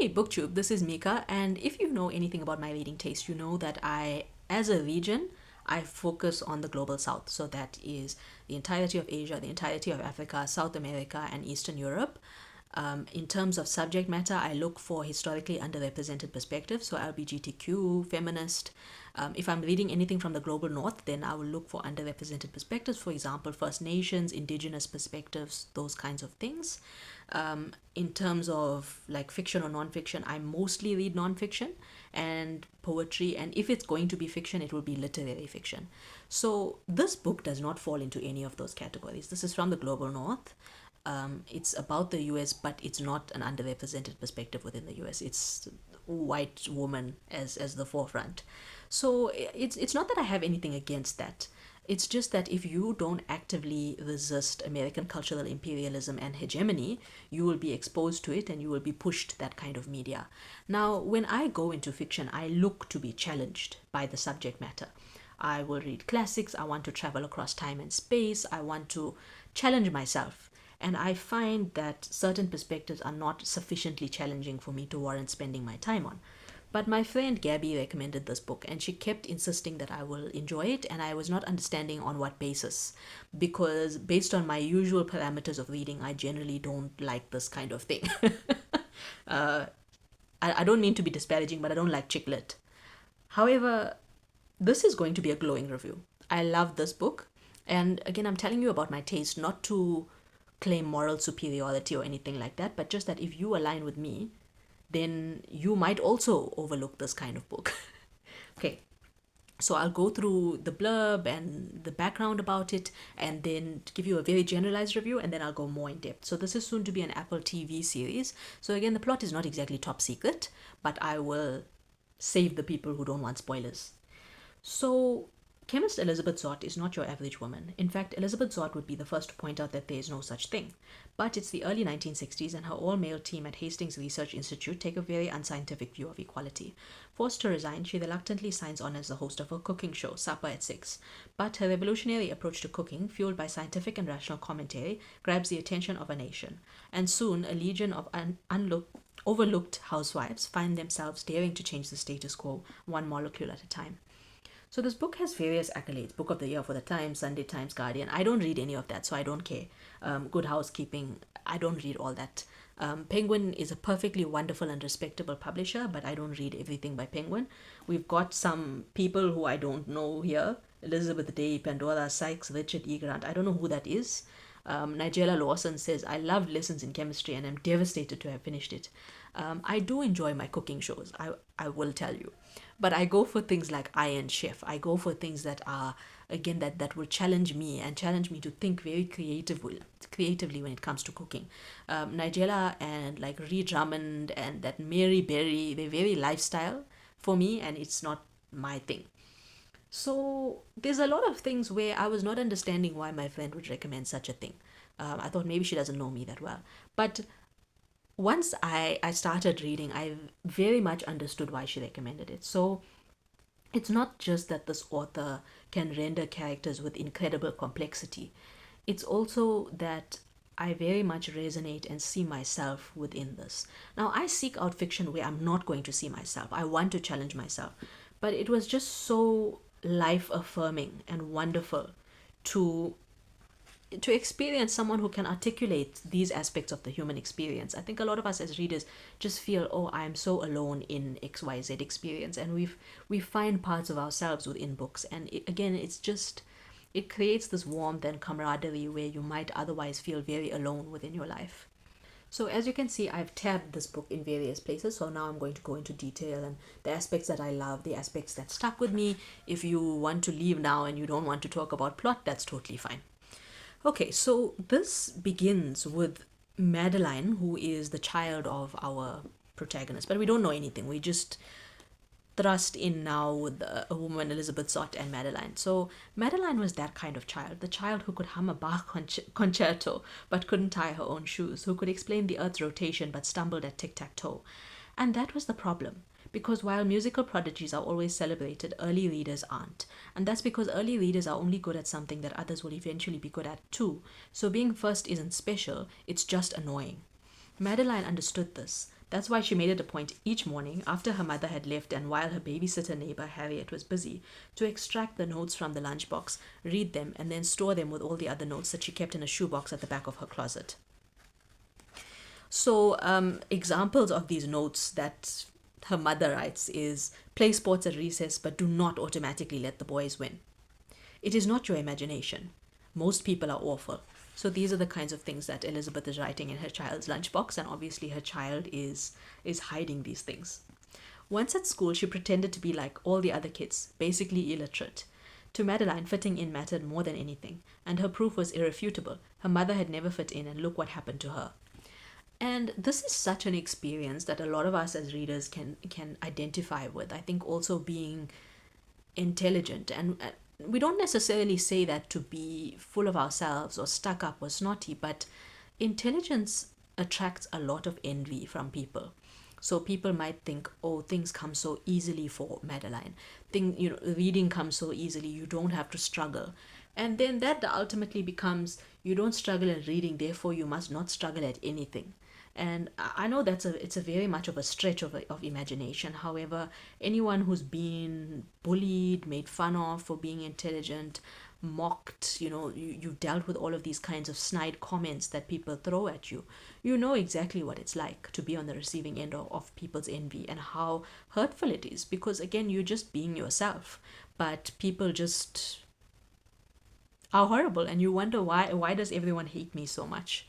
Hey, BookTube, this is Mika, and if you know anything about my reading taste, you know that as a region, I focus on the global south. So that is the entirety of Asia, the entirety of Africa, South America, and Eastern Europe. In terms of subject matter, I look for historically underrepresented perspectives, so LGBTQ, feminist. If I'm reading anything from the global north, then I will look for underrepresented perspectives, for example, First Nations, indigenous perspectives, those kinds of things. In terms of like fiction or nonfiction, I mostly read nonfiction and poetry, and if it's going to be fiction, it will be literary fiction. So this book does not fall into any of those categories. This is from the global north. It's about the US, but it's not an underrepresented perspective within the US. It's white woman as the forefront. So it's not that I have anything against that. It's just that if you don't actively resist American cultural imperialism and hegemony, you will be exposed to it and you will be pushed that kind of media. Now, when I go into fiction, I look to be challenged by the subject matter. I will read classics. I want to travel across time and space. I want to challenge myself. And I find that certain perspectives are not sufficiently challenging for me to warrant spending my time on. But my friend Gabby recommended this book and she kept insisting that I will enjoy it, and I was not understanding on what basis. Because based on my usual parameters of reading, I generally don't like this kind of thing. I don't mean to be disparaging, but I don't like chick lit. However, this is going to be a glowing review. I love this book. And again, I'm telling you about my taste, not to claim moral superiority or anything like that, but just that if you align with me, then you might also overlook this kind of book. Okay, so I'll go through the blurb and the background about it and then give you a very generalized review, and then I'll go more in depth. So this is soon to be an Apple TV series. So again, the plot is not exactly top secret, but I will save the people who don't want spoilers. So, chemist Elizabeth Zott is not your average woman. In fact, Elizabeth Zott would be the first to point out that there is no such thing. But it's the early 1960s, and her all male team at Hastings Research Institute take a very unscientific view of equality. Forced to resign, she reluctantly signs on as the host of a cooking show, Supper at Six. But her revolutionary approach to cooking, fueled by scientific and rational commentary, grabs the attention of a nation. And soon, a legion of overlooked housewives find themselves daring to change the status quo one molecule at a time. So this book has various accolades: Book of the Year for the Times, Sunday Times, Guardian. I don't read any of that, so I don't care. Good Housekeeping, I don't read all that. Penguin is a perfectly wonderful and respectable publisher, but I don't read everything by Penguin. We've got some people who I don't know here: Elizabeth Day, Pandora Sykes, Richard E. Grant. I don't know who that is. Nigella Lawson says, I loved Lessons in Chemistry and I'm devastated to have finished it. I do enjoy my cooking shows, I will tell you. But I go for things like Iron Chef. I go for things that are, again, that will challenge me and challenge me to think very creatively when it comes to cooking. Nigella and like Ree Drummond and that Mary Berry, they're very lifestyle for me, and it's not my thing. So there's a lot of things where I was not understanding why my friend would recommend such a thing. I thought maybe she doesn't know me that well. But once I started reading, I very much understood why she recommended it. So it's not just that this author can render characters with incredible complexity, it's also that I very much resonate and see myself within this. Now, I seek out fiction where I'm not going to see myself. I want to challenge myself. But it was just so life affirming and wonderful to experience someone who can articulate these aspects of the human experience. I think a lot of us as readers just feel, oh, I am so alone in XYZ experience, and we find parts of ourselves within books. And again, it creates this warmth and camaraderie where you might otherwise feel very alone within your life. So as you can see, I've tabbed this book in various places. So now I'm going to go into detail and the aspects that I love, the aspects that stuck with me. If you want to leave now and you don't want to talk about plot, that's totally fine. Okay, so this begins with Madeline, who is the child of our protagonist, but we don't know anything. We just thrust in now with a woman, Elizabeth Zott, and Madeline. So Madeline was that kind of child, the child who could hum a Bach concerto but couldn't tie her own shoes, who could explain the Earth's rotation but stumbled at tic-tac-toe. And that was the problem. Because while musical prodigies are always celebrated, early readers aren't. And that's because early readers are only good at something that others will eventually be good at too. So being first isn't special, it's just annoying. Madeline understood this, That's why she made it a point each morning, after her mother had left and while her babysitter neighbor Harriet was busy, to extract the notes from the lunchbox, read them, and then store them with all the other notes that she kept in a shoebox at the back of her closet. So, examples of these notes that her mother writes is: play sports at recess, but do not automatically let the boys win. It is not your imagination. Most people are awful. So these are the kinds of things that Elizabeth is writing in her child's lunchbox, and obviously her child is hiding these things. Once at school, she pretended to be like all the other kids, basically illiterate. To Madeline, fitting in mattered more than anything, and her proof was irrefutable. Her mother had never fit in, and look what happened to her. And this is such an experience that a lot of us as readers can identify with. I think also being intelligent, and we don't necessarily say that to be full of ourselves or stuck up or snotty, but intelligence attracts a lot of envy from people. So people might think, oh, things come so easily for Madeline. Reading comes so easily, you don't have to struggle. And then that ultimately becomes, you don't struggle at reading, therefore you must not struggle at anything. And I know it's a very much of a stretch of imagination. However, anyone who's been bullied, made fun of for being intelligent, mocked, you've dealt with all of these kinds of snide comments that people throw at you. You know exactly what it's like to be on the receiving end of people's envy and how hurtful it is, because again, you're just being yourself, but people just are horrible, and you wonder why does everyone hate me so much.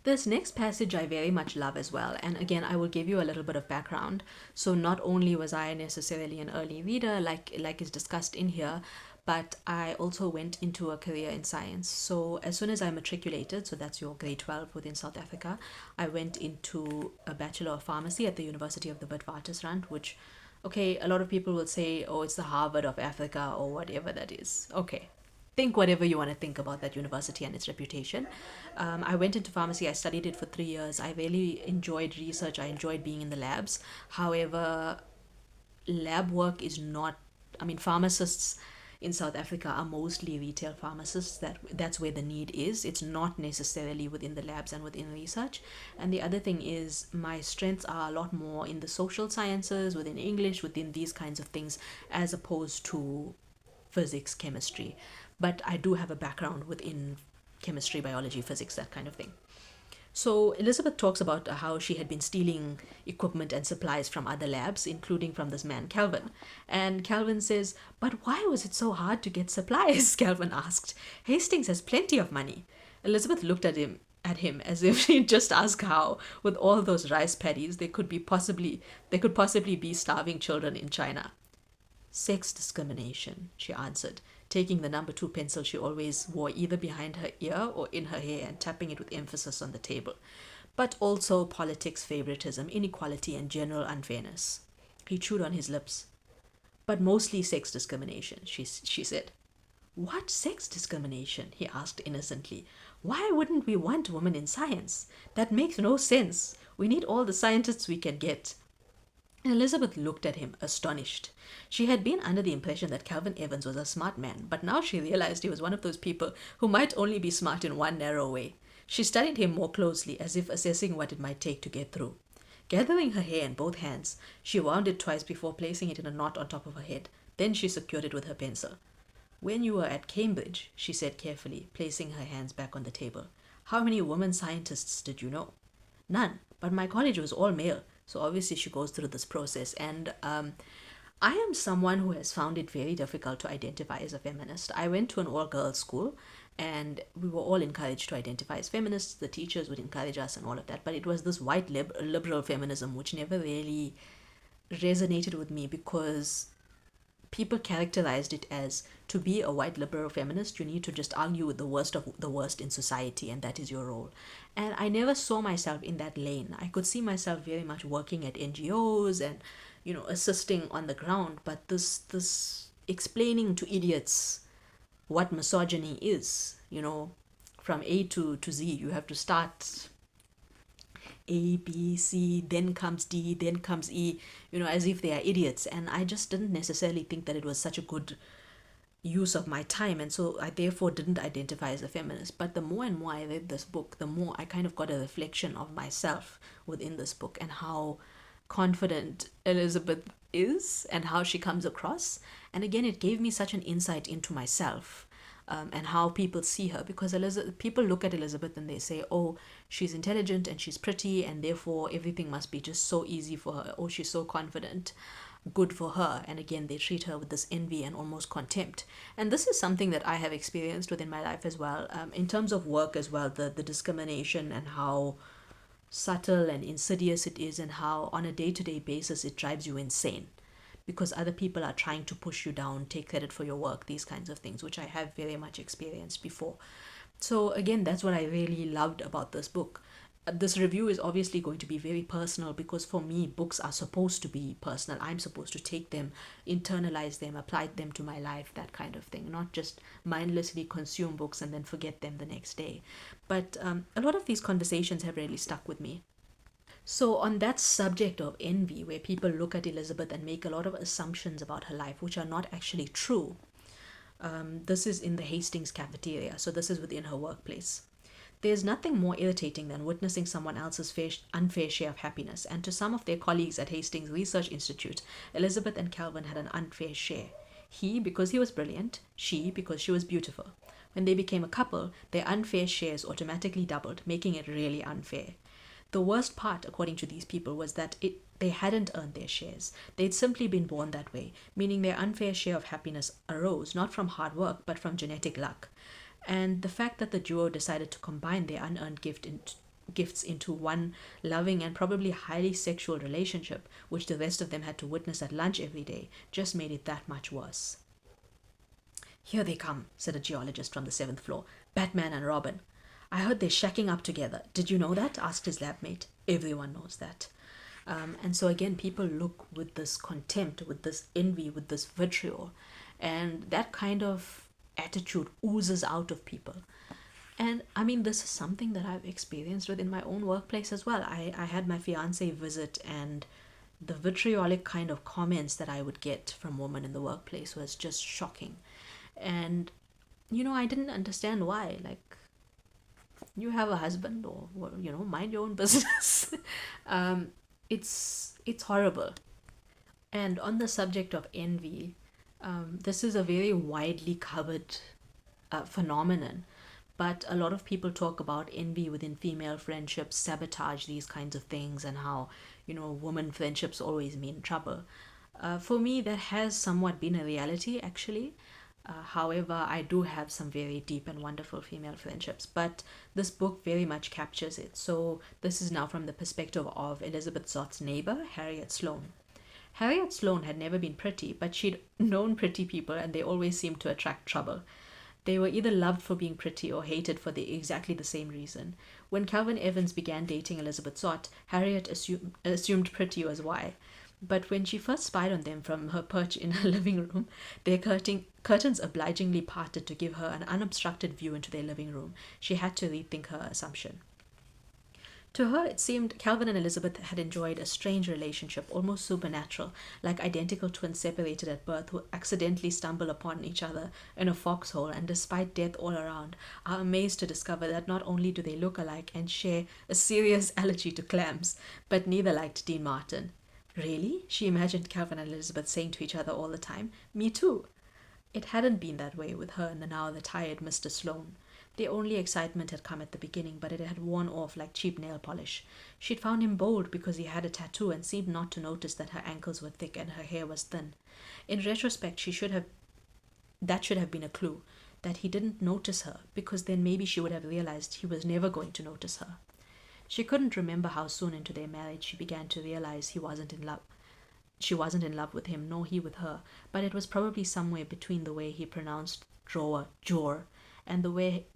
This next passage I very much love as well, and again I will give you a little bit of background. So not only was I necessarily an early reader, like is discussed in here, but I also went into a career in science. So as soon as I matriculated, so that's your grade 12 within South Africa, I went into a Bachelor of Pharmacy at the University of the Witwatersrand, which, okay, a lot of people will say, oh, it's the Harvard of Africa or whatever that is. Okay, think whatever you want to think about that university and its reputation. I went into pharmacy, I studied it for 3 years. I really enjoyed research, I enjoyed being in the labs. However, lab work is not, I mean, pharmacists in South Africa are mostly retail pharmacists. That's where the need is. It's not necessarily within the labs and within research. And the other thing is, my strengths are a lot more in the social sciences, within English, within these kinds of things, as opposed to physics, chemistry. But I do have a background within chemistry, biology, physics, that kind of thing. So Elizabeth talks about how she had been stealing equipment and supplies from other labs, including from this man, Calvin. And Calvin says, but why was it so hard to get supplies? Calvin asked. Hastings has plenty of money. Elizabeth looked at him as if she'd just asked how, with all those rice paddies, there could possibly be starving children in China. Sex discrimination, she answered, taking the number 2 pencil she always wore either behind her ear or in her hair and tapping it with emphasis on the table. But also politics, favoritism, inequality, and general unfairness. He chewed on his lips. But mostly sex discrimination, she said. What sex discrimination? He asked innocently. Why wouldn't we want women in science? That makes no sense. We need all the scientists we can get. Elizabeth looked at him, astonished. She had been under the impression that Calvin Evans was a smart man, but now she realized he was one of those people who might only be smart in one narrow way. She studied him more closely, as if assessing what it might take to get through. Gathering her hair in both hands, she wound it twice before placing it in a knot on top of her head. Then she secured it with her pencil. When you were at Cambridge, she said carefully, placing her hands back on the table, how many women scientists did you know? None, but my college was all male. So obviously she goes through this process, and I am someone who has found it very difficult to identify as a feminist. I went to an all-girls school, and we were all encouraged to identify as feminists. The teachers would encourage us and all of that, but it was this white liberal feminism which never really resonated with me, because people characterized it as, to be a white liberal feminist, you need to just argue with the worst of the worst in society, and that is your role. And I never saw myself in that lane. I could see myself very much working at NGOs and, assisting on the ground, but this explaining to idiots what misogyny is, from A to Z, you have to start A, B, C, then comes D, then comes E, as if they are idiots. And I just didn't necessarily think that it was such a good use of my time, and so I therefore didn't identify as a feminist. But the more and more I read this book, the more I kind of got a reflection of myself within this book and how confident Elizabeth is and how she comes across. And again, it gave me such an insight into myself, and how people see her, because people look at Elizabeth and they say, oh, she's intelligent and she's pretty, and therefore everything must be just so easy for her. Oh, she's so confident, good for her. And again, they treat her with this envy and almost contempt. And this is something that I have experienced within my life as well, in terms of work as well, the discrimination and how subtle and insidious it is, and how on a day-to-day basis it drives you insane because other people are trying to push you down, take credit for your work, these kinds of things, which I have very much experienced before. So again, that's what I really loved about this book. This review is obviously going to be very personal, because for me, books are supposed to be personal. I'm supposed to take them, internalize them, apply them to my life, that kind of thing, not just mindlessly consume books and then forget them the next day. But a lot of these conversations have really stuck with me. So, on that subject of envy, where people look at Elizabeth and make a lot of assumptions about her life, which are not actually true, this is in the Hastings cafeteria, so this is within her workplace. There's nothing more irritating than witnessing someone else's unfair share of happiness, and to some of their colleagues at Hastings Research Institute, Elizabeth and Calvin had an unfair share. He because he was brilliant, she because she was beautiful. When they became a couple, their unfair shares automatically doubled, making it really unfair. The worst part, according to these people, was that they hadn't earned their shares. They'd simply been born that way, meaning their unfair share of happiness arose not from hard work, but from genetic luck. And the fact that the duo decided to combine their unearned gifts into one loving and probably highly sexual relationship, which the rest of them had to witness at lunch every day, just made it that much worse. Here they come, said a geologist from the seventh floor. Batman and Robin. I heard they're shacking up together. Did you know that? Asked his lab mate. Everyone knows that. And so again, people look with this contempt, with this envy, with this vitriol. And that kind of attitude oozes out of people. And I mean, this is something that I've experienced within my own workplace as well. I had my fiance visit, and the vitriolic kind of comments that I would get from women in the workplace was just shocking. And, I didn't understand why. Like, you have a husband, or mind your own business. It's horrible. And on the subject of envy, this is a very widely covered phenomenon, but a lot of people talk about envy within female friendships, sabotage, these kinds of things, and how woman friendships always mean trouble. For me, that has somewhat been a reality, actually. However, I do have some very deep and wonderful female friendships, but this book very much captures it. So, this is now from the perspective of Elizabeth Zott's neighbor, Harriet Sloane. Harriet Sloane had never been pretty, but she'd known pretty people, and they always seemed to attract trouble. They were either loved for being pretty or hated for exactly the same reason. When Calvin Evans began dating Elizabeth Zott, Harriet assumed pretty was why. But when she first spied on them from her perch in her living room, their curtains obligingly parted to give her an unobstructed view into their living room. She had to rethink her assumption. To her, it seemed Calvin and Elizabeth had enjoyed a strange relationship, almost supernatural, like identical twins separated at birth who accidentally stumble upon each other in a foxhole and, despite death all around, are amazed to discover that not only do they look alike and share a serious allergy to clams, but neither liked Dean Martin. Really? She imagined Calvin and Elizabeth saying to each other all the time, "Me too." It hadn't been that way with her and the now retired Mr. Sloane. The only excitement had come at the beginning, but it had worn off like cheap nail polish. She'd found him bold because he had a tattoo and seemed not to notice that her ankles were thick and her hair was thin. In retrospect, that should have been a clue, that he didn't notice her, because then maybe she would have realized he was never going to notice her. She couldn't remember how soon into their marriage she began to realize he wasn't in love. She wasn't in love with him, nor he with her, but it was probably somewhere between the way he pronounced jor, and the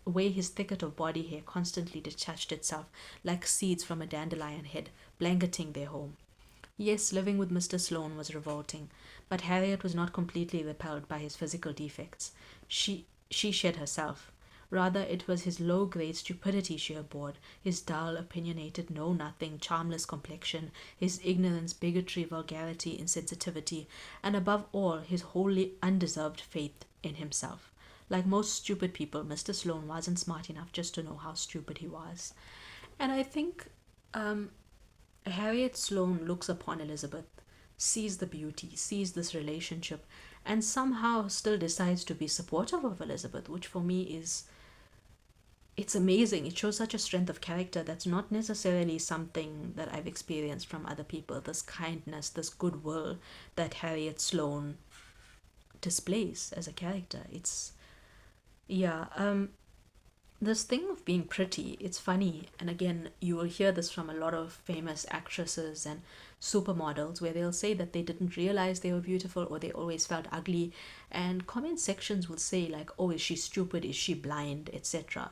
way his thicket of body hair constantly detached itself like seeds from a dandelion head, blanketing their home. Yes, living with Mr. Sloane was revolting, but Harriet was not completely repelled by his physical defects. She shed herself. Rather, it was his low-grade stupidity she abhorred, his dull, opinionated, know-nothing, charmless complexion, his ignorance, bigotry, vulgarity, insensitivity, and above all, his wholly undeserved faith in himself. Like most stupid people, Mr. Sloane wasn't smart enough just to know how stupid he was. And I think Harriet Sloane looks upon Elizabeth, sees the beauty, sees this relationship, and somehow still decides to be supportive of Elizabeth, which for me is, it's amazing. It shows such a strength of character that's not necessarily something that I've experienced from other people. This kindness, this goodwill that Harriet Sloane displays as a character. It's, yeah, this thing of being pretty, it's funny. And again, you will hear this from a lot of famous actresses and supermodels where they'll say that they didn't realize they were beautiful or they always felt ugly. And comment sections will say, like, oh, is she stupid? Is she blind? Etc.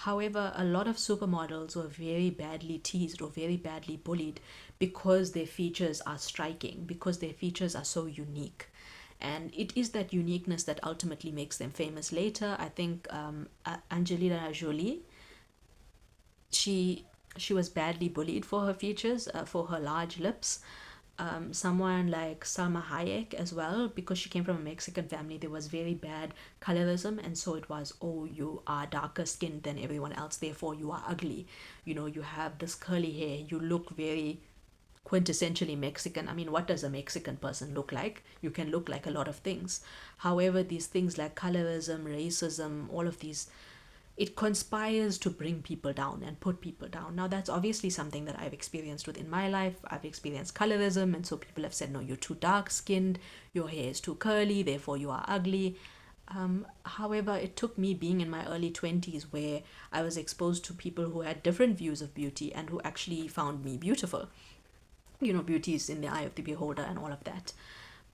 However, a lot of supermodels were very badly teased or very badly bullied because their features are striking, because their features are so unique. And it is that uniqueness that ultimately makes them famous later. I think Angelina Jolie, she she was badly bullied for her features, for her large lips. Someone like Salma Hayek as well, because she came from a Mexican family, there was very bad colorism, and so it was, oh, you are darker skinned than everyone else, therefore you are ugly. You know, you have this curly hair, you look very quintessentially Mexican. I mean, what does a Mexican person look like? You can look like a lot of things. However, these things like colorism, racism, all of these, it conspires to bring people down and put people down. Now, that's obviously something that I've experienced within my life. I've experienced colorism, and so people have said, no, you're too dark skinned, your hair is too curly, therefore you are ugly. However, it took me being in my early 20s where I was exposed to people who had different views of beauty and who actually found me beautiful. You know, beauty is in the eye of the beholder and all of that.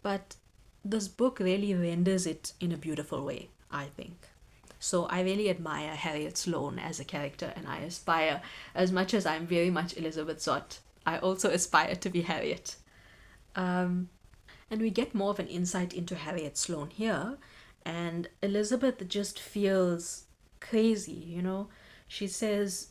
But this book really renders it in a beautiful way, I think. So I really admire Harriet Sloane as a character, and I aspire, as much as I'm very much Elizabeth Zott, I also aspire to be Harriet. And we get more of an insight into Harriet Sloane here, and Elizabeth just feels crazy, you know. She says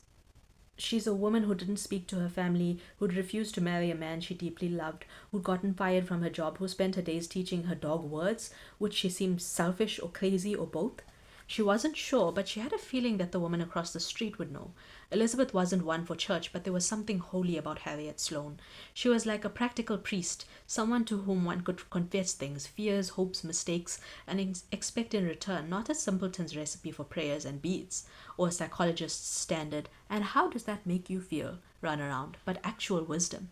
she's a woman who didn't speak to her family, who'd refused to marry a man she deeply loved, who'd gotten fired from her job, who spent her days teaching her dog words, which she seemed selfish or crazy or both. She wasn't sure, but she had a feeling that the woman across the street would know. Elizabeth wasn't one for church, but there was something holy about Harriet Sloane. She was like a practical priest, someone to whom one could confess things, fears, hopes, mistakes, and expect in return not a simpleton's recipe for prayers and beads, or a psychologist's standard, and how does that make you feel, run around, but actual wisdom.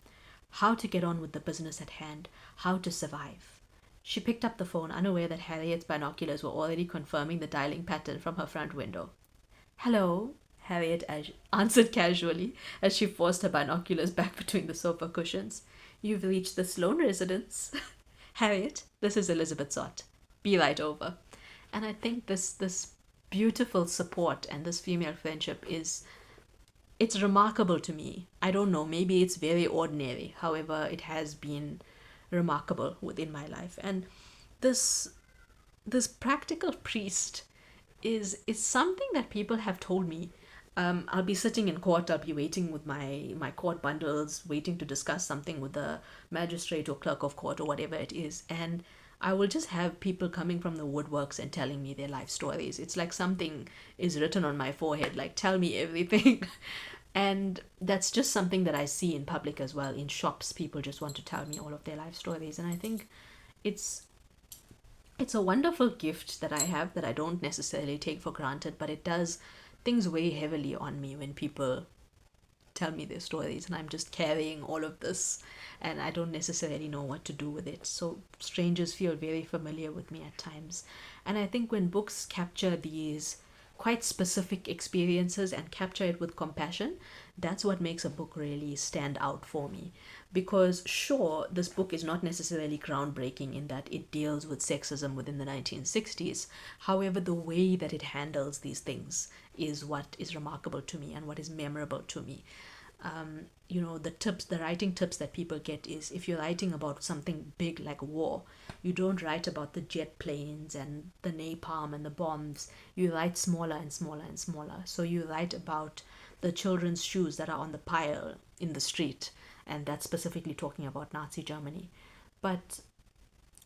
How to get on with the business at hand, how to survive. She picked up the phone, unaware that Harriet's binoculars were already confirming the dialing pattern from her front window. "Hello," Harriet answered casually as she forced her binoculars back between the sofa cushions. "You've reached the Sloane residence." "Harriet, this is Elizabeth Zott. Be right over." And I think this beautiful support and this female friendship is, it's remarkable to me. I don't know, maybe it's very ordinary. However, it has been remarkable within my life. And this this practical priest is something that people have told me. I'll be sitting in court, I'll be waiting with my court bundles, waiting to discuss something with the magistrate or clerk of court or whatever it is, and I will just have people coming from the woodworks and telling me their life stories. It's like something is written on my forehead, like, tell me everything. And that's just something that I see in public as well. In shops, people just want to tell me all of their life stories, and I think it's it's a wonderful gift that I have that I don't necessarily take for granted, but it does things weigh heavily on me when people tell me their stories and I'm just carrying all of this and I don't necessarily know what to do with it. So strangers feel very familiar with me at times. And I think when books capture these quite specific experiences and capture it with compassion, that's what makes a book really stand out for me. Because sure, this book is not necessarily groundbreaking in that it deals with sexism within the 1960s. However, the way that it handles these things is what is remarkable to me and what is memorable to me. the writing tips that people get is, if you're writing about something big like war, you don't write about the jet planes and the napalm and the bombs. You write smaller and smaller and smaller. So you write about the children's shoes that are on the pile in the street, and that's specifically talking about Nazi Germany. But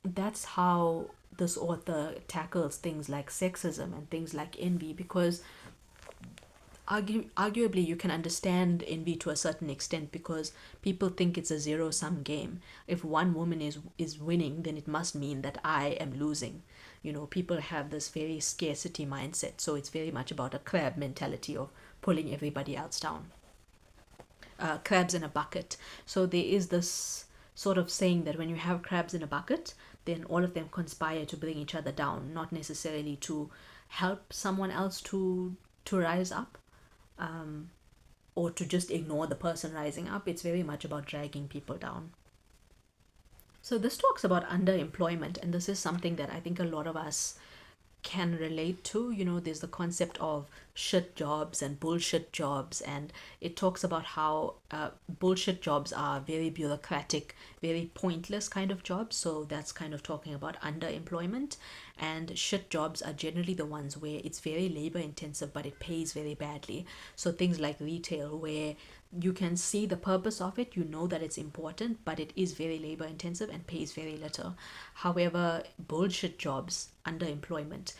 that's how this author tackles things like sexism and things like envy, because arguably you can understand envy to a certain extent, because people think it's a zero sum game. If one woman is winning, then it must mean that I am losing. People have this very scarcity mindset, so it's very much about a crab mentality of pulling everybody else down. Crabs in a bucket. So there is this sort of saying that when you have crabs in a bucket, then all of them conspire to bring each other down, not necessarily to help someone else to rise up, or to just ignore the person rising up. It's very much about dragging people down. So this talks about underemployment, and this is something that I think a lot of us can relate to. There's the concept of shit jobs and bullshit jobs, and it talks about how bullshit jobs are very bureaucratic, very pointless kind of jobs. So that's kind of talking about underemployment. And shit jobs are generally the ones where it's very labor intensive, but it pays very badly. So things like retail, where you can see the purpose of it, that it's important, but it is very labor intensive and pays very little. However, bullshit jobs, underemployment,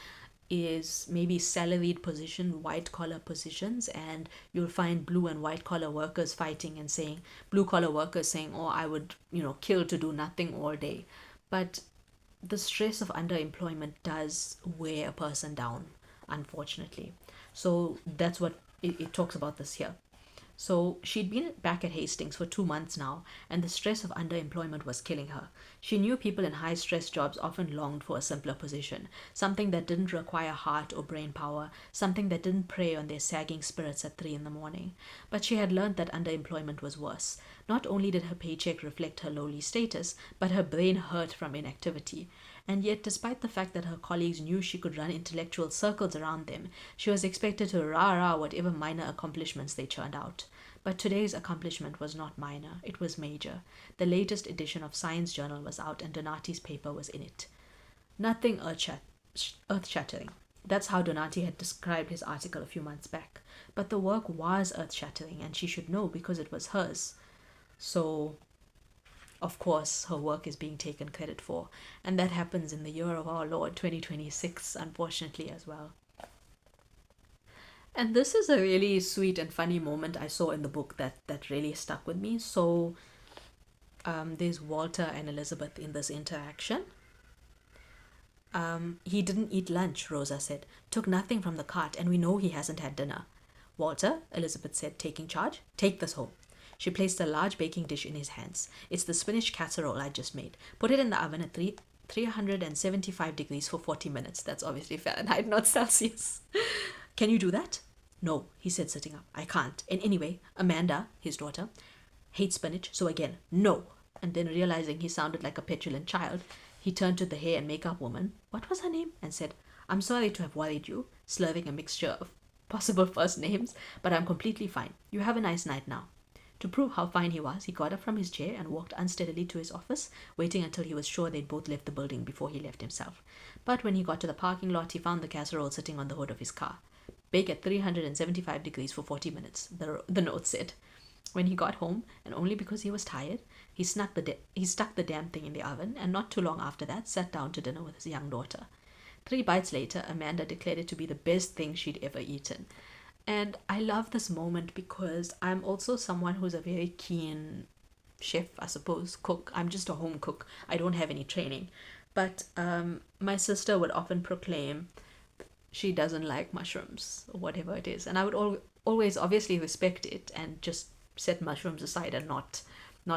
is maybe salaried position, white collar positions, and you'll find blue and white collar workers fighting and saying, blue collar workers saying, oh, I would kill to do nothing all day. But the stress of underemployment does wear a person down, unfortunately. So that's what it talks about this here. So she'd been back at Hastings for 2 months now, and the stress of underemployment was killing her. She knew people in high stress jobs often longed for a simpler position, something that didn't require heart or brain power, something that didn't prey on their sagging spirits at 3 in the morning. But she had learned that underemployment was worse. Not only did her paycheck reflect her lowly status, but her brain hurt from inactivity. And yet, despite the fact that her colleagues knew she could run intellectual circles around them, she was expected to rah-rah whatever minor accomplishments they churned out. But today's accomplishment was not minor, it was major. The latest edition of Science Journal was out, and Donati's paper was in it. Nothing earth-shattering. That's how Donati had described his article a few months back. But the work was earth-shattering, and she should know because it was hers. So, of course, her work is being taken credit for. And that happens in the year of our Lord, 2026, unfortunately, as well. And this is a really sweet and funny moment I saw in the book that really stuck with me. So, there's Walter and Elizabeth in this interaction. He didn't eat lunch, Rosa said. Took nothing from the cart, and we know he hasn't had dinner. Walter, Elizabeth said, taking charge. Take this home. She placed a large baking dish in his hands. It's the spinach casserole I just made. Put it in the oven at 375 degrees for 40 minutes. That's obviously Fahrenheit, not Celsius. Can you do that? No, he said, sitting up. I can't. And anyway, Amanda, his daughter, hates spinach, so again, no. And then realizing he sounded like a petulant child, he turned to the hair and makeup woman, what was her name? And said, I'm sorry to have worried you, slurring a mixture of possible first names, but I'm completely fine. You have a nice night now. To prove how fine he was, he got up from his chair and walked unsteadily to his office, waiting until he was sure they'd both left the building before he left himself. But when he got to the parking lot, he found the casserole sitting on the hood of his car. Bake at 375 degrees for 40 minutes, the note said. When he got home, and only because he was tired, he stuck the damn thing in the oven, and not too long after that, sat down to dinner with his young daughter. 3 bites later, Amanda declared it to be the best thing she'd ever eaten. And I love this moment because I'm also someone who's a very keen chef, I suppose, cook. I'm just a home cook. I don't have any training. But my sister would often proclaim she doesn't like mushrooms or whatever it is. And I would always obviously respect it and just set mushrooms aside and not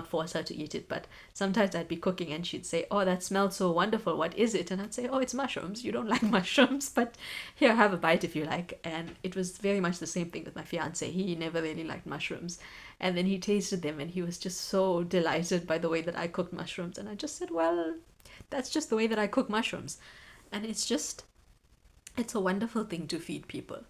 force her to eat it. But sometimes I'd be cooking and she'd say, oh, that smells so wonderful, what is it? And I'd say, oh, it's mushrooms. You don't like mushrooms, but here, have a bite if you like. And it was very much the same thing with my fiance. He never really liked mushrooms, and then he tasted them and he was just so delighted by the way that I cooked mushrooms. And I just said, well, that's just the way that I cook mushrooms. And it's a wonderful thing to feed people.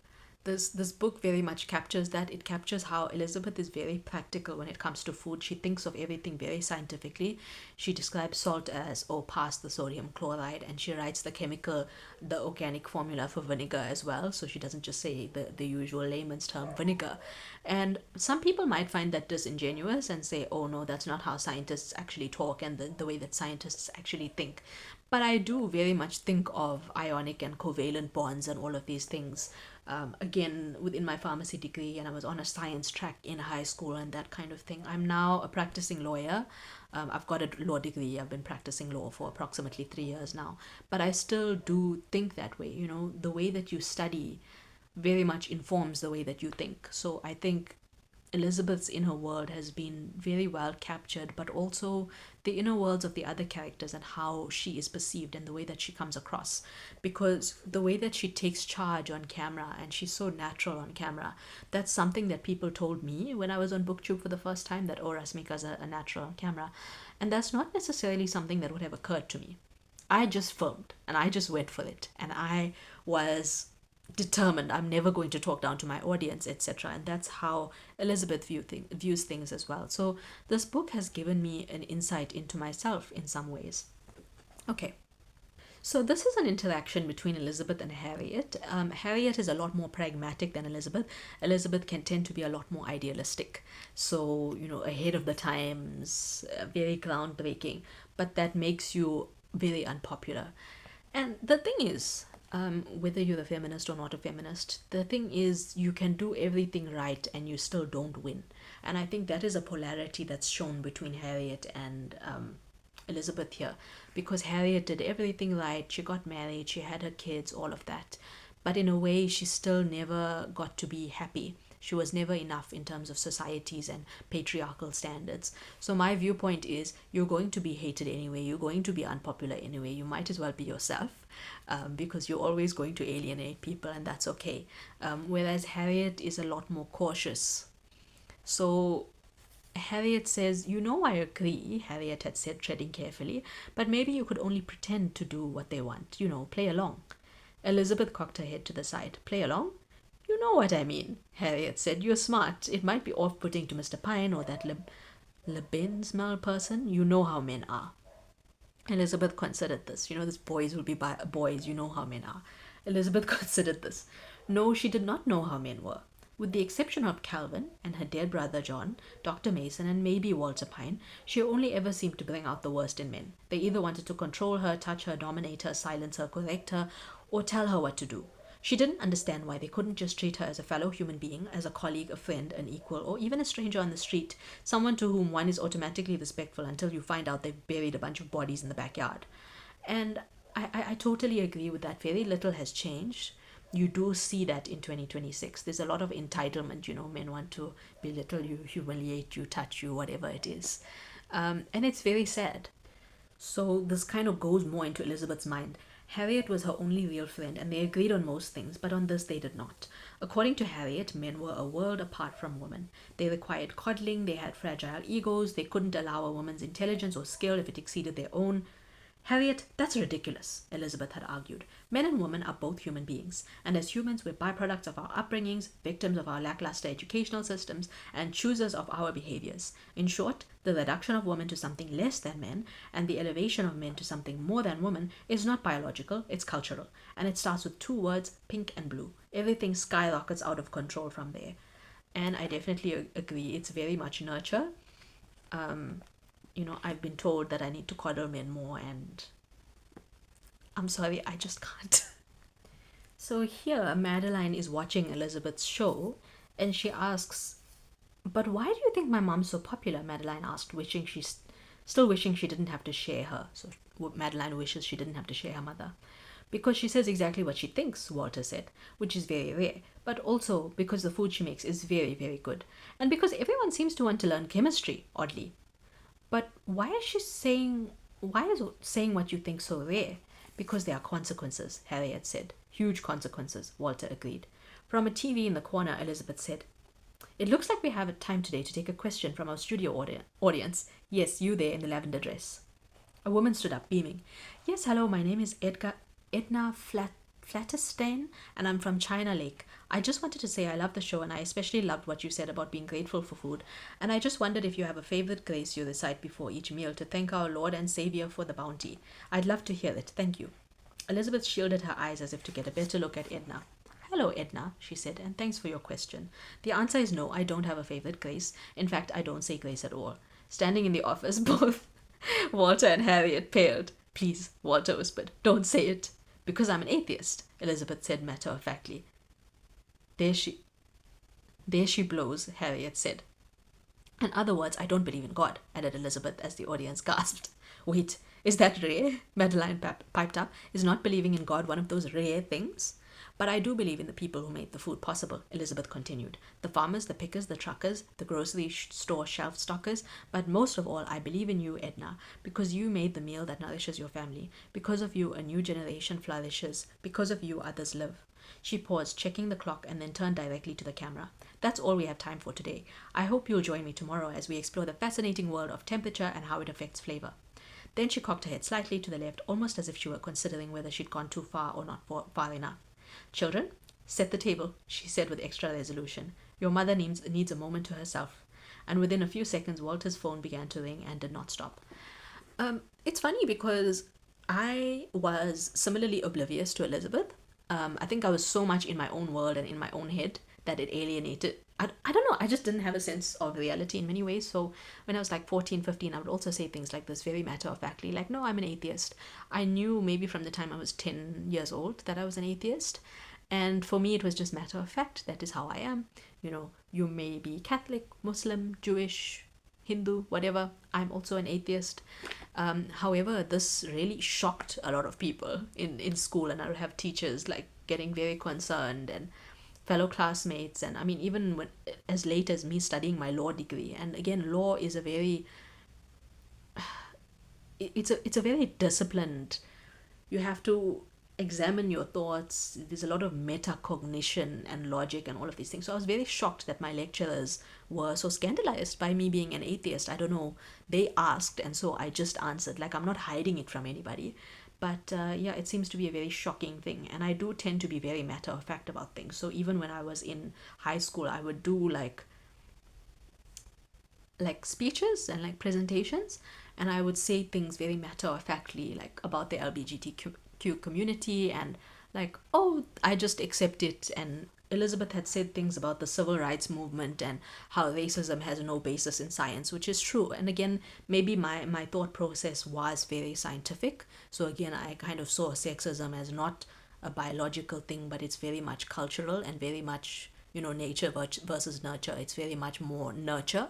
this book very much captures that. It captures how Elizabeth is very practical when it comes to food. She thinks of everything very scientifically. She describes salt as, oh, past the sodium chloride, and she writes the organic formula for vinegar as well. So she doesn't just say the usual layman's term vinegar. And some people might find that disingenuous and say, oh no, that's not how scientists actually talk and the way that scientists actually think. But I do very much think of ionic and covalent bonds and all of these things. Again, within my pharmacy degree, and I was on a science track in high school and that kind of thing. I'm now a practicing lawyer. I've got a law degree. I've been practicing law for approximately 3 years now. But I still do think that way. The way that you study very much informs the way that you think. So I think Elizabeth's inner world has been very well captured, but also the inner worlds of the other characters and how she is perceived and the way that she comes across. Because the way that she takes charge on camera and she's so natural on camera, that's something that people told me when I was on BookTube for the first time, that, oh, Rasmika's a natural on camera. And that's not necessarily something that would have occurred to me. I just filmed and I just went for it. And I was determined I'm never going to talk down to my audience, etc. And that's how Elizabeth views things as well. So this book has given me an insight into myself in some ways. Okay, so this is an interaction between Elizabeth and Harriet. Harriet is a lot more pragmatic than Elizabeth. Elizabeth can tend to be a lot more idealistic, so ahead of the times, very groundbreaking, but that makes you very unpopular. And the thing is, whether you're a feminist or not a feminist, the thing is you can do everything right and you still don't win. And I think that is a polarity that's shown between Harriet and Elizabeth here, because Harriet did everything right. She got married, she had her kids, all of that. But in a way, she still never got to be happy. She was never enough in terms of societies and patriarchal standards. So my viewpoint is, you're going to be hated anyway. You're going to be unpopular anyway. You might as well be yourself, because you're always going to alienate people, and that's okay. Whereas Harriet is a lot more cautious. So Harriet says, I agree, Harriet had said, treading carefully, but maybe you could only pretend to do what they want, play along. Elizabeth cocked her head to the side. Play along? You know what I mean, Harriet said. You're smart. It might be off-putting to Mr. Pine or that Lebensmal person. You know how men are. Elizabeth considered this. This boys will be boys. You know how men are. Elizabeth considered this. No, she did not know how men were. With the exception of Calvin and her dead brother John, Dr. Mason, and maybe Walter Pine, she only ever seemed to bring out the worst in men. They either wanted to control her, touch her, dominate her, silence her, correct her, or tell her what to do. She didn't understand why they couldn't just treat her as a fellow human being, as a colleague, a friend, an equal, or even a stranger on the street, someone to whom one is automatically respectful until you find out they've buried a bunch of bodies in the backyard. And I totally agree with that. Very little has changed. You do see that in 2026. There's a lot of entitlement, men want to belittle you, humiliate you, touch you, whatever it is. And it's very sad. So this kind of goes more into Elizabeth's mind. Harriet was her only real friend, and they agreed on most things, but on this they did not. According to Harriet, men were a world apart from women. They required coddling, they had fragile egos, they couldn't allow a woman's intelligence or skill if it exceeded their own. Harriet, that's ridiculous, Elizabeth had argued. Men and women are both human beings, and as humans we're byproducts of our upbringings, victims of our lackluster educational systems, and choosers of our behaviors. In short, the reduction of women to something less than men, and the elevation of men to something more than women, is not biological, it's cultural. And it starts with two words, pink and blue. Everything skyrockets out of control from there. And I definitely agree, it's very much nurture. I've been told that I need to coddle men more, and I'm sorry, I just can't. So here, Madeline is watching Elizabeth's show, and she asks, but why do you think my mom's so popular? Madeline asked, still wishing she didn't have to share her. So Madeline wishes she didn't have to share her mother. Because she says exactly what she thinks, Walter said, which is very rare, but also because the food she makes is very, very good. And because everyone seems to want to learn chemistry, oddly. But why is saying what you think so rare? Because there are consequences, Harriet said. Huge consequences, Walter agreed. From a TV in the corner, Elizabeth said, it looks like we have a time today to take a question from our studio audience. Yes, you there in the lavender dress. A woman stood up, beaming. Yes, hello, my name is Edna Flatterstein, and I'm from China Lake. I just wanted to say I love the show, and I especially loved what you said about being grateful for food. And I just wondered if you have a favorite grace you recite before each meal to thank our Lord and Savior for the bounty. I'd love to hear it. Thank you. Elizabeth shielded her eyes as if to get a better look at Edna. Hello, Edna, she said, and thanks for your question. The answer is no, I don't have a favorite grace. In fact, I don't say grace at all. Standing in the office, both Walter and Harriet paled. Please, Walter whispered, don't say it. Because I'm an atheist, Elizabeth said matter-of-factly. There she blows, Harriet said. In other words, I don't believe in God, added Elizabeth as the audience gasped. Wait, is that rare? Madeline piped up. Is not believing in God one of those rare things? But I do believe in the people who made the food possible, Elizabeth continued. The farmers, the pickers, the truckers, the grocery store shelf stockers. But most of all, I believe in you, Edna, because you made the meal that nourishes your family. Because of you, a new generation flourishes. Because of you, others live. She paused, checking the clock, and then turned directly to the camera. That's all we have time for today. I hope you'll join me tomorrow as we explore the fascinating world of temperature and how it affects flavor. Then she cocked her head slightly to the left, almost as if she were considering whether she'd gone too far or not far enough. Children, set the table, she said with extra resolution. Your mother needs a moment to herself. And within a few seconds, Walter's phone began to ring and did not stop. It's funny because I was similarly oblivious to Elizabeth. I think I was so much in my own world and in my own head that it alienated. I don't know, I just didn't have a sense of reality in many ways. So when I was like 14, 15, I would also say things like this very matter-of-factly, like, no, I'm an atheist. I knew maybe from the time I was 10 years old that I was an atheist. And for me, it was just matter-of-fact. That is how I am. You know, you may be Catholic, Muslim, Jewish, Hindu, whatever. I'm also an atheist. However, this really shocked a lot of people in school, and I would have teachers like getting very concerned, and fellow classmates, and I mean even when, as late as me studying my law degree. And again, law is a very it's a very disciplined, you have to examine your thoughts. There's a lot of metacognition and logic and all of these things. So I was very shocked that my lecturers were so scandalized by me being an atheist. I don't know, they asked, and so I just answered. Like, I'm not hiding it from anybody. But yeah, it seems to be a very shocking thing. And I do tend to be very matter-of-fact about things. So even when I was in high school, I would do like speeches and like presentations, and I would say things very matter-of-factly, like about the LGBTQ community, and like, oh, I just accept it. And Elizabeth had said things about the civil rights movement and how racism has no basis in science, which is true. And again, maybe my thought process was very scientific. So again, I kind of saw sexism as not a biological thing, but it's very much cultural and very much, you know, nature versus nurture. It's very much more nurture.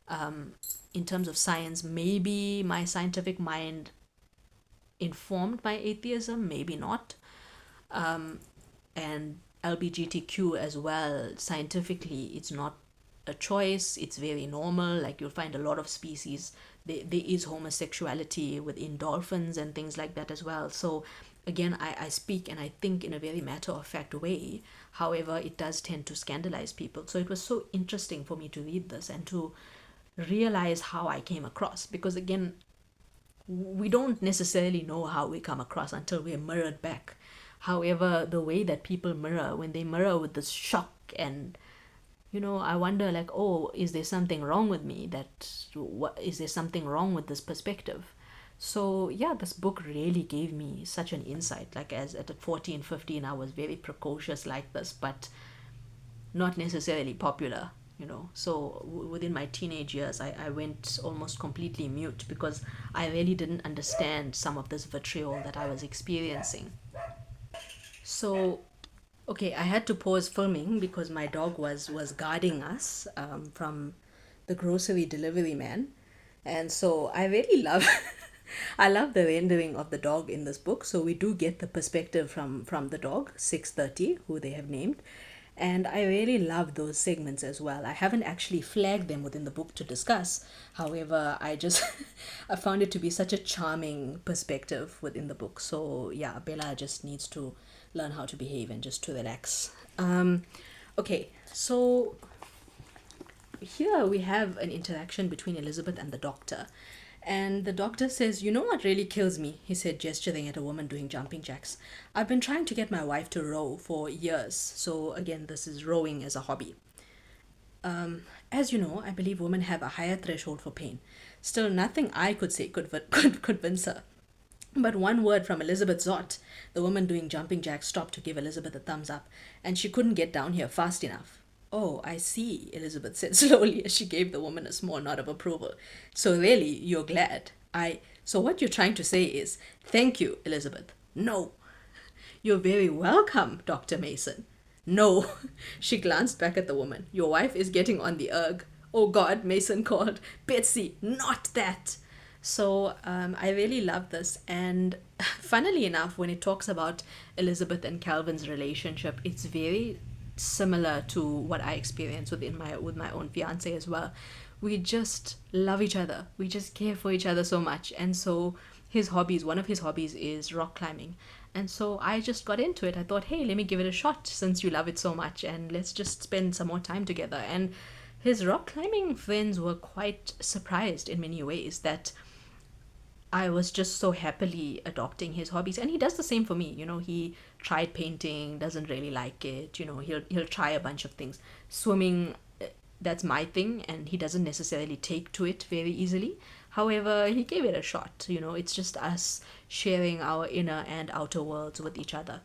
In terms of science, maybe my scientific mind informed my atheism, maybe not. And LGBTQ as well, scientifically, it's not a choice, it's very normal. Like, you'll find a lot of species, there is homosexuality within dolphins and things like that as well. So again, I speak and I think in a very matter-of-fact way. However, it does tend to scandalize people. So it was so interesting for me to read this and to realize how I came across, because again, we don't necessarily know how we come across until we're mirrored back. However, the way that people mirror, when they mirror with this shock, and you know, I wonder, like, oh, is there something wrong with me? Is there something wrong with this perspective? So yeah, this book really gave me such an insight. Like, as at 14, 15, I was very precocious like this, but not necessarily popular, you know. So within my teenage years, I went almost completely mute because I really didn't understand some of this vitriol that I was experiencing. So okay, I had to pause filming because my dog was guarding us from the grocery delivery man. And so I really love I love the rendering of the dog in this book. So we do get the perspective from the dog, 630, who they have named. And I really love those segments as well. I haven't actually flagged them within the book to discuss. However, I just I found it to be such a charming perspective within the book. So yeah, Bella just needs to learn how to behave and just to relax. Okay, so here we have an interaction between Elizabeth and the doctor. And the doctor says, "You know what really kills me?" he said, gesturing at a woman doing jumping jacks. "I've been trying to get my wife to row for years." So, again, this is rowing as a hobby. As you know, I believe women have a higher threshold for pain. Still, nothing I could say could convince her. But one word from Elizabeth Zott, the woman doing jumping jacks, stopped to give Elizabeth a thumbs up, and she couldn't get down here fast enough. "Oh, I see," Elizabeth said slowly as she gave the woman a small nod of approval. "So really, you're glad. So what you're trying to say is, thank you, Elizabeth." "No." "You're very welcome, Dr. Mason." "No." She glanced back at the woman. "Your wife is getting on the erg." "Oh God," Mason called. "Betsy, not that." So I really love this. And funnily enough, when it talks about Elizabeth and Calvin's relationship, it's very similar to what I experienced with my own fiance as well. We just love each other. We just care for each other so much. And so one of his hobbies is rock climbing. And so I just got into it. I thought, hey, let me give it a shot since you love it so much, and let's just spend some more time together. And his rock climbing friends were quite surprised in many ways that I was just so happily adopting his hobbies. And he does the same for me. He tried painting, doesn't really like it. He'll try a bunch of things. Swimming, that's my thing, and he doesn't necessarily take to it very easily. However, he gave it a shot. It's just us sharing our inner and outer worlds with each other.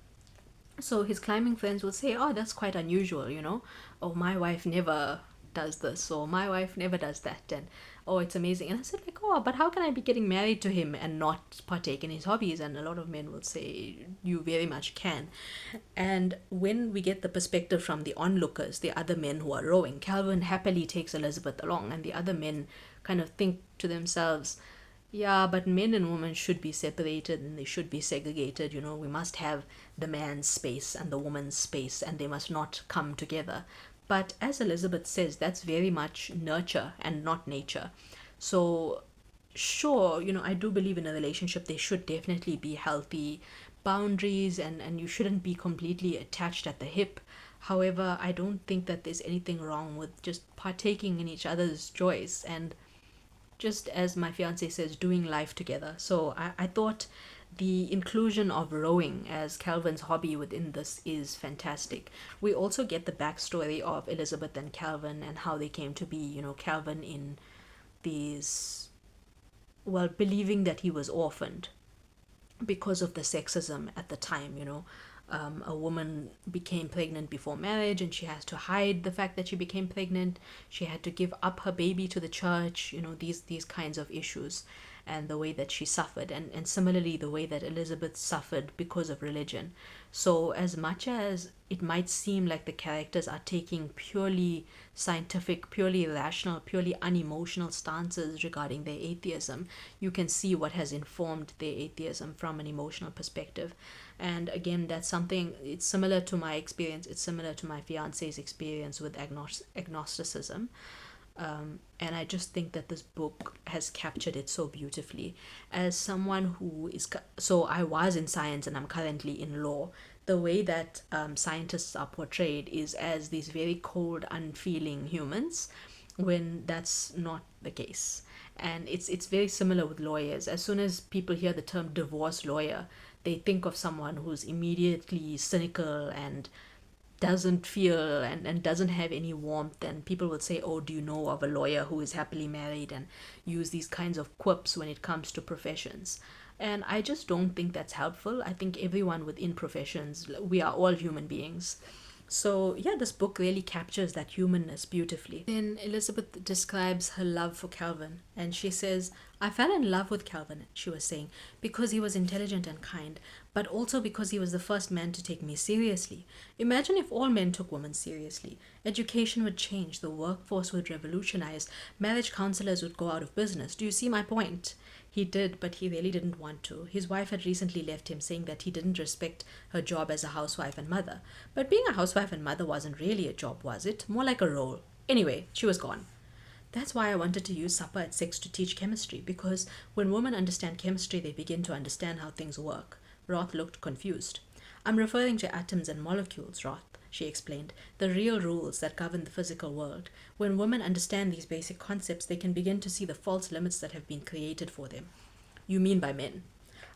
So his climbing friends will say, "Oh, that's quite unusual. Oh, my wife never does this, or my wife never does that." And oh, it's amazing. And I said, like, "Oh, but how can I be getting married to him and not partake in his hobbies?" And a lot of men will say, "You very much can." And when we get the perspective from the onlookers, the other men who are rowing, Calvin happily takes Elizabeth along, and the other men kind of think to themselves, "Yeah, but men and women should be separated and they should be segregated. We must have the man's space and the woman's space, and they must not come together." But as Elizabeth says, that's very much nurture and not nature. So, sure, I do believe in a relationship, there should definitely be healthy boundaries, and you shouldn't be completely attached at the hip. However, I don't think that there's anything wrong with just partaking in each other's joys and, just as my fiance says, doing life together. So I thought the inclusion of rowing as Calvin's hobby within this is fantastic. We also get the backstory of Elizabeth and Calvin and how they came to be. Calvin in these, well, believing that he was orphaned because of the sexism at the time. A woman became pregnant before marriage and she has to hide the fact that she became pregnant. She had to give up her baby to the church. These kinds of issues, and the way that she suffered, and similarly the way that Elizabeth suffered because of religion. So as much as it might seem like the characters are taking purely scientific, purely rational, purely unemotional stances regarding their atheism, you can see what has informed their atheism from an emotional perspective. And again, that's something, it's similar to my experience, it's similar to my fiance's experience with agnosticism. And I just think that this book has captured it so beautifully. As someone who is, so I was in science and I'm currently in law, the way that scientists are portrayed is as these very cold, unfeeling humans, when that's not the case. And it's very similar with lawyers. As soon as people hear the term divorce lawyer, they think of someone who's immediately cynical and doesn't feel and doesn't have any warmth. And people will say, "Oh, do you know of a lawyer who is happily married?" and use these kinds of quips when it comes to professions. And I just don't think that's helpful. I think everyone within professions, we are all human beings. So yeah, this book really captures that humanness beautifully. Then Elizabeth describes her love for Calvin, and she says, "I fell in love with Calvin," she was saying, "because he was intelligent and kind, but also because he was the first man to take me seriously. Imagine if all men took women seriously. Education would change, the workforce would revolutionize, marriage counselors would go out of business. Do you see my point?" He did, but he really didn't want to. His wife had recently left him, saying that he didn't respect her job as a housewife and mother. But being a housewife and mother wasn't really a job, was it? More like a role. Anyway, she was gone. That's why I wanted to use supper at 6 to teach chemistry, because when women understand chemistry, they begin to understand how things work. Roth looked confused. "I'm referring to atoms and molecules, Roth." she explained, the real rules that govern the physical world. When women understand these basic concepts, they can begin to see the false limits that have been created for them. You mean by men?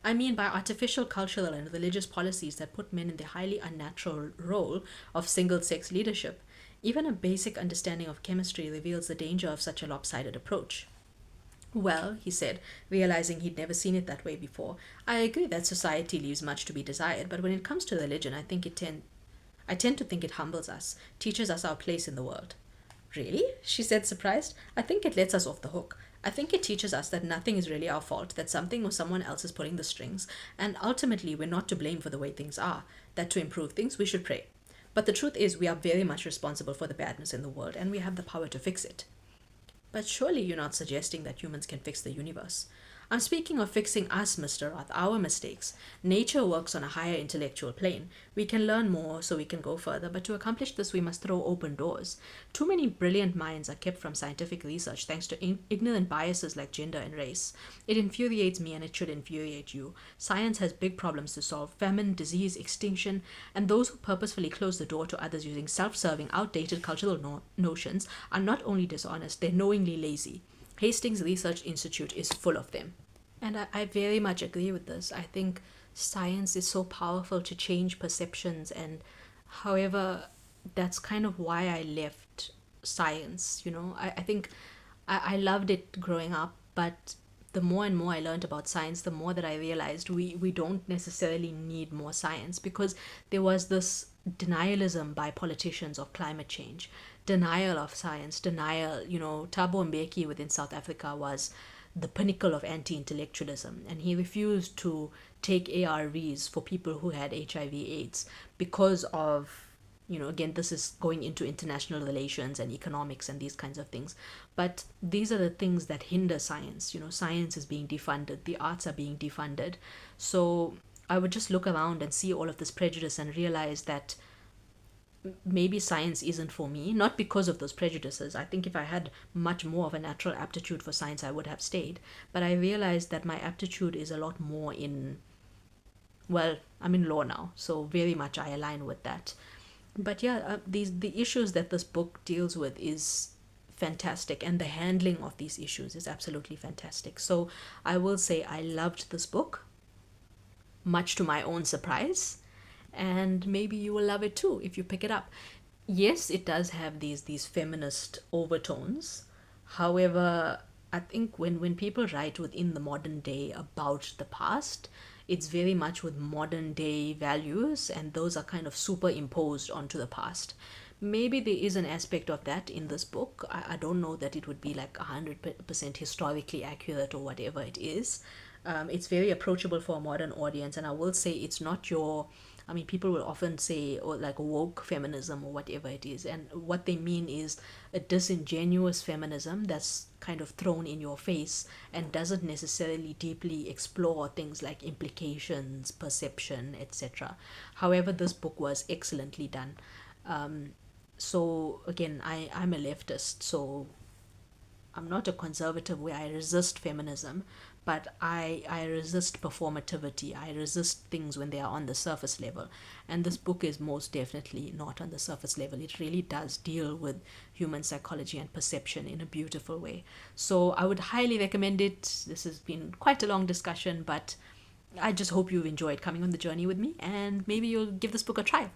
I mean by artificial cultural and religious policies that put men in the highly unnatural role of single sex leadership. Even a basic understanding of chemistry reveals the danger of such a lopsided approach. Well, he said, realizing he'd never seen it that way before, I agree that society leaves much to be desired, but when it comes to religion, I tend to think it humbles us, teaches us our place in the world. Really? She said, surprised. I think it lets us off the hook. I think it teaches us that nothing is really our fault, that something or someone else is pulling the strings, and ultimately we're not to blame for the way things are, that to improve things we should pray. But the truth is, we are very much responsible for the badness in the world, and we have the power to fix it. But surely you're not suggesting that humans can fix the universe. I'm speaking of fixing us, Mr. Roth, our mistakes. Nature works on a higher intellectual plane. We can learn more so we can go further, but to accomplish this, we must throw open doors. Too many brilliant minds are kept from scientific research thanks to ignorant biases like gender and race. It infuriates me and it should infuriate you. Science has big problems to solve: famine, disease, extinction, and those who purposefully close the door to others using self-serving, outdated cultural notions are not only dishonest, they're knowingly lazy. Hastings Research Institute is full of them. And I very much agree with this. I think science is so powerful to change perceptions, and however, that's kind of why I left science. I think I loved it growing up, but the more and more I learned about science, the more that I realized we don't necessarily need more science, because there was this denialism by politicians of climate change, denial of science, denial. Thabo Mbeki within South Africa was the pinnacle of anti-intellectualism, and he refused to take ARVs for people who had HIV/AIDS because of, again, this is going into international relations and economics and these kinds of things. But these are the things that hinder science. Science is being defunded, the arts are being defunded. So I would just look around and see all of this prejudice and realize that maybe science isn't for me, not because of those prejudices. I think if I had much more of a natural aptitude for science, I would have stayed. But I realized that my aptitude is a lot more in, well, I'm in law now, so very much I align with that. But yeah, the issues that this book deals with is fantastic, and the handling of these issues is absolutely fantastic. So I will say I loved this book, much to my own surprise, and maybe you will love it too if you pick it up. Yes, it does have these feminist overtones. However, I think when people write within the modern day about the past, it's very much with modern day values, and those are kind of superimposed onto the past. Maybe there is an aspect of that in this book. I don't know that it would be like 100% historically accurate or whatever it is. It's very approachable for a modern audience, and I will say it's not your, I mean, people will often say, or like woke feminism or whatever it is, and what they mean is a disingenuous feminism that's kind of thrown in your face and doesn't necessarily deeply explore things like implications, perception, etc. However, this book was excellently done. So again, I'm a leftist, so I'm not a conservative where I resist feminism, but I resist performativity. I resist things when they are on the surface level. And this book is most definitely not on the surface level. It really does deal with human psychology and perception in a beautiful way. So I would highly recommend it. This has been quite a long discussion, but I just hope you've enjoyed coming on the journey with me, and maybe you'll give this book a try.